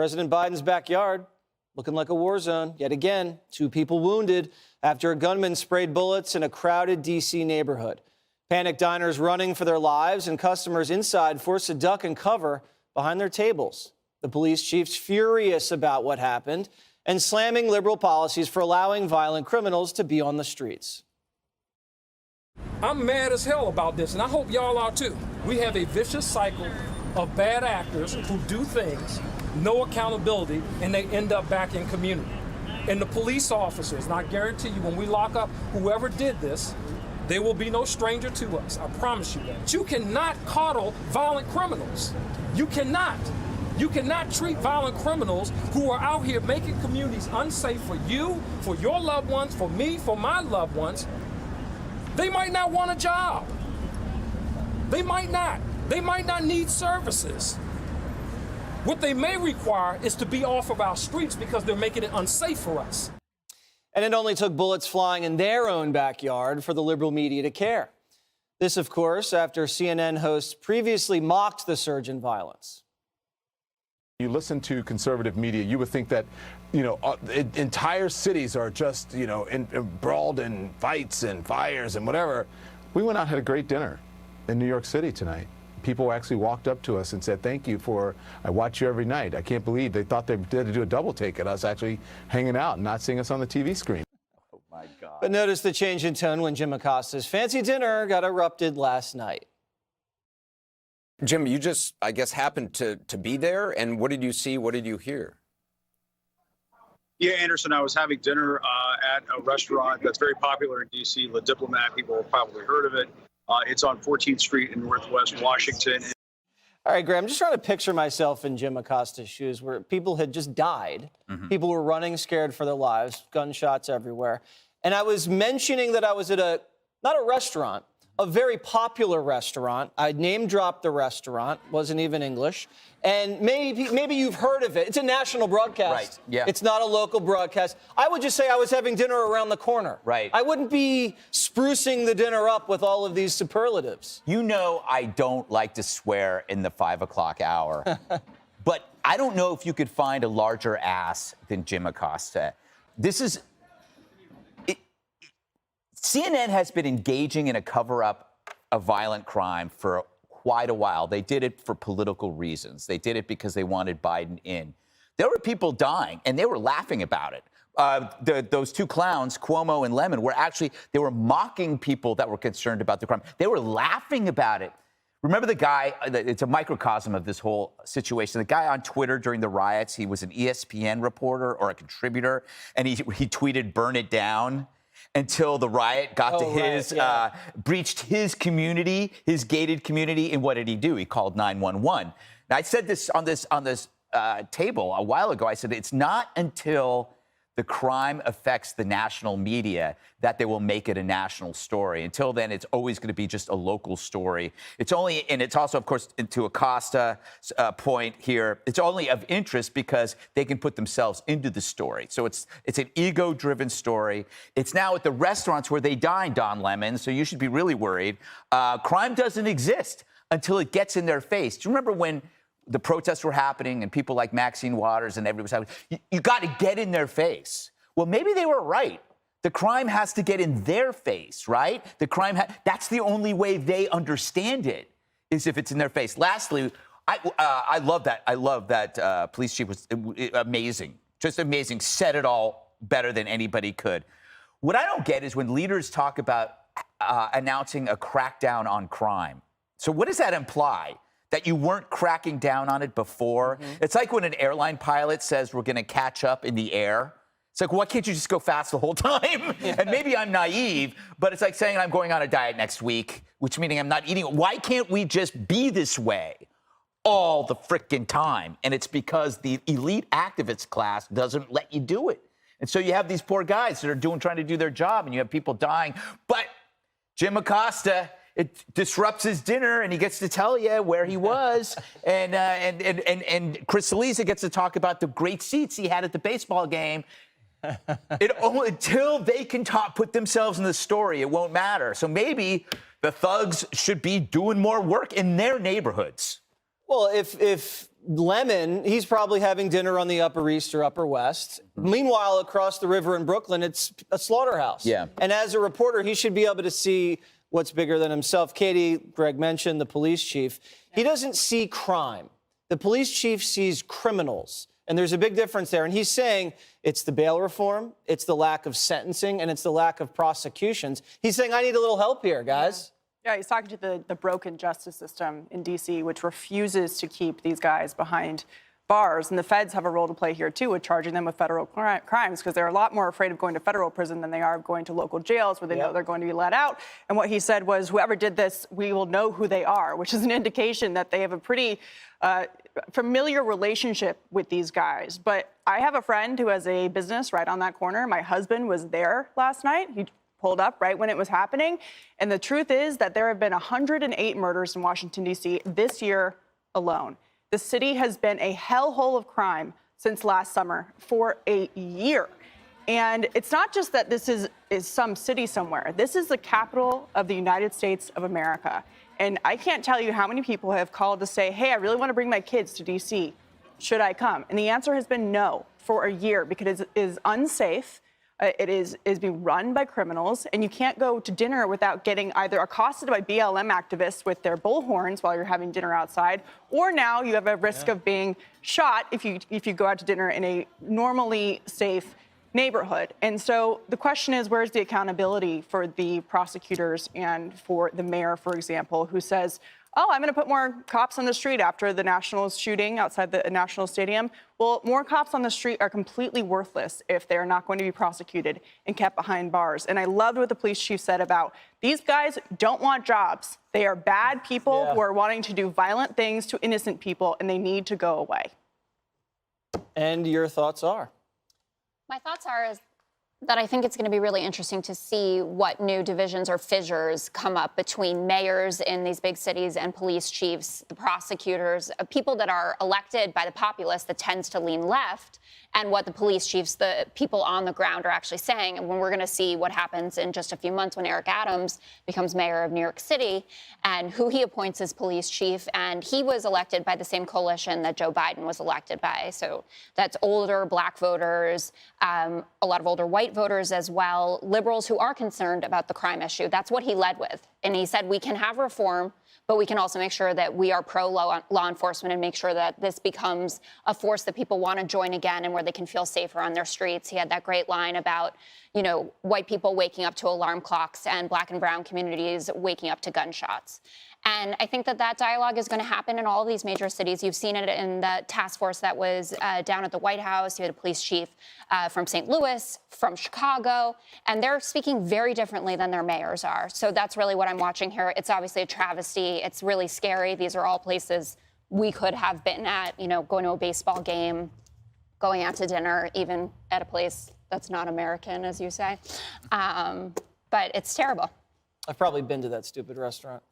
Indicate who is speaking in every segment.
Speaker 1: President Biden's backyard looking like a war zone. Yet again, 2 people wounded after a gunman sprayed bullets in a crowded D.C. neighborhood. Panicked diners running for their lives and customers inside forced to duck and cover behind their tables. The police chief's furious about what happened and slamming liberal policies for allowing violent criminals to be on the streets.
Speaker 2: I'm mad as hell about this, and I hope y'all are too. We have a vicious cycle of bad actors who do things, no accountability, and they end up back in community. And the police officers, and I guarantee you, when we lock up whoever did this, they will be no stranger to us. I promise you that. You cannot coddle violent criminals. You cannot. You cannot treat violent criminals who are out here making communities unsafe for you, for your loved ones, for me, for my loved ones. They might not want a job. They might not. They might not need services. What they may require is to be off of our streets because they're making it unsafe for us.
Speaker 1: And it only took bullets flying in their own backyard for the liberal media to care. This, of course, after CNN hosts previously mocked the surge in violence.
Speaker 3: You listen to conservative media, you would think that, entire cities are just, embroiled in fights and fires and whatever. We went out and had a great dinner in New York City tonight. People actually walked up to us and said, thank you I watch you every night. I can't believe they thought they had to do a double take at us actually hanging out and not seeing us on the TV screen.
Speaker 1: Oh, my God. But notice the change in tone when Jim Acosta's fancy dinner got erupted last night.
Speaker 4: Jim, you just, I guess, happened to be there. And what did you see? What did you hear?
Speaker 5: Yeah, Anderson, I was having dinner at a restaurant that's very popular in D.C., Le Diplomat. People have probably heard of it. It's on 14th Street in Northwest Washington.
Speaker 1: All right, Graham, I'm just trying to picture myself in Jim Acosta's shoes where people had just died. People were running scared for their lives, gunshots everywhere. And I was mentioning that I was at not a restaurant, a very popular restaurant. I name-dropped the restaurant, wasn't even English. And maybe you've heard of it. It's a national broadcast.
Speaker 6: Right, yeah.
Speaker 1: It's not a local broadcast. I would just say I was having dinner around the corner.
Speaker 6: Right.
Speaker 1: I wouldn't be sprucing the dinner up with all of these superlatives.
Speaker 6: You know I don't like to swear in the 5 o'clock hour. But I don't know if you could find a larger ass than Jim Acosta. CNN has been engaging in a cover-up of violent crime for quite a while. They did it for political reasons. They did it because they wanted Biden in. There were people dying, and they were laughing about it. Those 2 clowns, Cuomo and Lemon, they were mocking people that were concerned about the crime. They were laughing about it. Remember the guy, it's a microcosm of this whole situation. The guy on Twitter during the riots, he was an ESPN reporter or a contributor, and he tweeted, "Burn it down," until the riot got to his, breached his community, his gated community. And what did he do? He called 911. Now, I said this on this table a while ago. I said, it's not until the crime affects the national media that they will make it a national story. Until then, it's always going to be just a local story. It's also, of course, to Acosta's point here, it's only of interest because they can put themselves into the story. So it's an ego-driven story. It's now at the restaurants where they dine, Don Lemon, so you should be really worried. Crime doesn't exist until it gets in their face. Do you remember when the protests were happening and people like Maxine Waters and everybody was happening? You got to get in their face. Well, maybe they were right. The crime has to get in their face, right? That's the only way they understand it, is if it's in their face. Lastly, I love that. I love that police chief was amazing, just amazing. Said it all better than anybody could. What I don't get is when leaders talk about announcing a crackdown on crime. So what does that imply? That you weren't cracking down on it before? It's like when an airline pilot says we're going to catch up in the air. It's like, why can't you just go fast the whole time? And maybe I'm naive, but it's like saying I'm going on a diet next week, which meaning I'm not eating. Why can't we just be this way all the frickin' time? And it's because the elite activist class doesn't let you do it. And so you have these poor guys that are trying to do their job, and you have people dying. But Jim Acosta, it disrupts his dinner, and he gets to tell you where he was, and Chris Cillizza gets to talk about the great seats he had at the baseball game. Until they can put themselves in the story, it won't matter. So maybe the thugs should be doing more work in their neighborhoods.
Speaker 1: Well, if Lemon, he's probably having dinner on the Upper East or Upper West. Meanwhile, across the river in Brooklyn, it's a slaughterhouse.
Speaker 6: Yeah.
Speaker 1: And as a reporter, he should be able to see what's bigger than himself. Katie, Greg mentioned the police chief. He doesn't see crime. The police chief sees criminals. And there's a big difference there. And he's saying it's the bail reform, it's the lack of sentencing, and it's the lack of prosecutions. He's saying, I need a little help here, guys.
Speaker 7: Yeah, he's talking to the broken justice system in D.C., which refuses to keep these guys behind bars. And the feds have a role to play here, too, with charging them with federal crimes, because they're a lot more afraid of going to federal prison than they are going to local jails where they know they're going to be let out. And what he said was, whoever did this, we will know who they are, which is an indication that they have a pretty familiar relationship with these guys. But I have a friend who has a business right on that corner. My husband was there last night. He pulled up right when it was happening. And the truth is that there have been 108 murders in Washington, D.C. this year alone. The city has been a hellhole of crime since last summer for a year. And it's not just that this is some city somewhere. This is the capital of the United States of America. And I can't tell you how many people have called to say, hey, I really want to bring my kids to D.C. Should I come? And the answer has been no for a year because it is unsafe. It is being run by criminals, and you can't go to dinner without getting either accosted by BLM activists with their bullhorns while you're having dinner outside, or now you have a risk of being shot if you go out to dinner in a normally safe neighborhood. And so the question is, where's the accountability for the prosecutors and for the mayor, for example, who says, oh, I'm going to put more cops on the street after the Nationals shooting outside the National Stadium. Well, more cops on the street are completely worthless if they're not going to be prosecuted and kept behind bars. And I loved what the police chief said about these guys don't want jobs. They are bad people who are wanting to do violent things to innocent people, and they need to go away.
Speaker 1: And your thoughts are?
Speaker 8: My thoughts are that I think it's going to be really interesting to see what new divisions or fissures come up between mayors in these big cities and police chiefs, the prosecutors, people that are elected by the populace that tends to lean left, and what the police chiefs, the people on the ground, are actually saying. And when we're going to see what happens in just a few months when Eric Adams becomes mayor of New York City and who he appoints as police chief. And he was elected by the same coalition that Joe Biden was elected by. So that's older black voters, a lot of older white voters as well, liberals who are concerned about the crime issue. That's what he led with. And he said we can have reform, but we can also make sure that we are pro-law enforcement and make sure that this becomes a force that people want to join again and where they can feel safer on their streets. He had that great line about, you know, white people waking up to alarm clocks and black and brown communities waking up to gunshots. And I think that that dialogue is going to happen in all of these major cities. You've seen it in the task force that was down at the White House. You had a police chief from St. Louis, from Chicago, and they're speaking very differently than their mayors are. So that's really what I'm watching here. It's obviously a travesty. It's really scary. These are all places we could have been at, you know, going to a baseball game, going out to dinner, even at a place that's not American, as you say. But it's terrible.
Speaker 1: I've probably been to that stupid restaurant.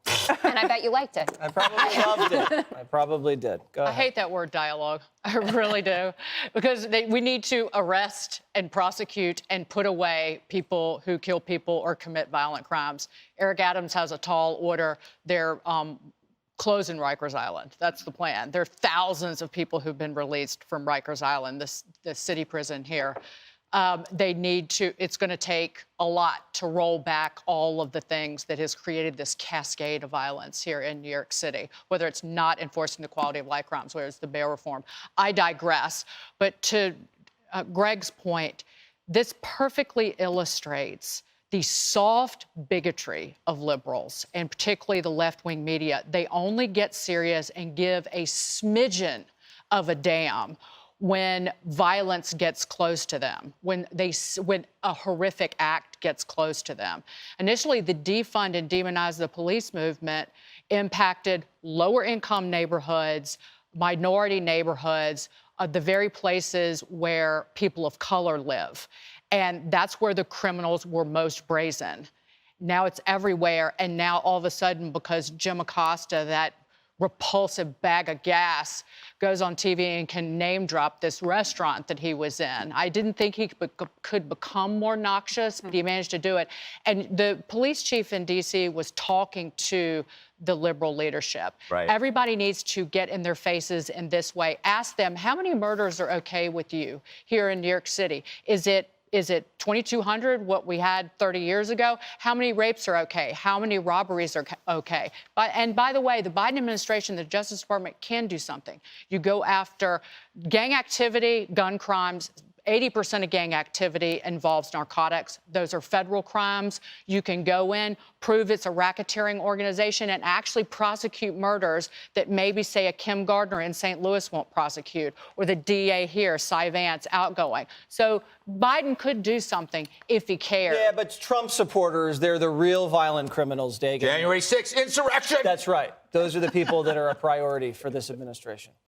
Speaker 8: And I bet you liked it.
Speaker 1: I probably loved it. I probably did. Go ahead.
Speaker 9: I hate that word dialogue. I really do. Because we need to arrest and prosecute and put away people who kill people or commit violent crimes. Eric Adams has a tall order. They're closing Rikers Island. That's the plan. There are thousands of people who've been released from Rikers Island, the city prison here. They need to, it's going to take a lot to roll back all of the things that has created this cascade of violence here in New York City, whether it's not enforcing the quality of life crimes, whether it's the bail reform. I digress. But to Greg's point, this perfectly illustrates the soft bigotry of liberals, and particularly the left-wing media. They only get serious and give a smidgen of a damn when violence gets close to them, when a horrific act gets close to them. Initially, the defund and demonize the police movement impacted lower income neighborhoods, minority neighborhoods, the very places where people of color live. And that's where the criminals were most brazen. Now it's everywhere, and now all of a sudden, because Jim Acosta, that repulsive bag of gas, goes on TV and can name drop this restaurant that he was in. I didn't think he could become more noxious, but he managed to do it. And the police chief in D.C. was talking to the liberal leadership.
Speaker 6: Right.
Speaker 9: Everybody needs to get in their faces in this way. Ask them, how many murders are okay with you here in New York City? Is it 2,200, what we had 30 years ago? How many rapes are okay? How many robberies are okay? And by the way, the Biden administration, the Justice Department can do something. You go after gang activity, gun crimes. 80% of gang activity involves narcotics. Those are federal crimes. You can go in, prove it's a racketeering organization, and actually prosecute murders that maybe, say, a Kim Gardner in St. Louis won't prosecute, or the DA here, Cy Vance, outgoing. So Biden could do something if he cared.
Speaker 1: Yeah, but Trump supporters, they're the real violent criminals, Dagan.
Speaker 6: January 6th, insurrection.
Speaker 1: That's right. Those are the people that are a priority for this administration.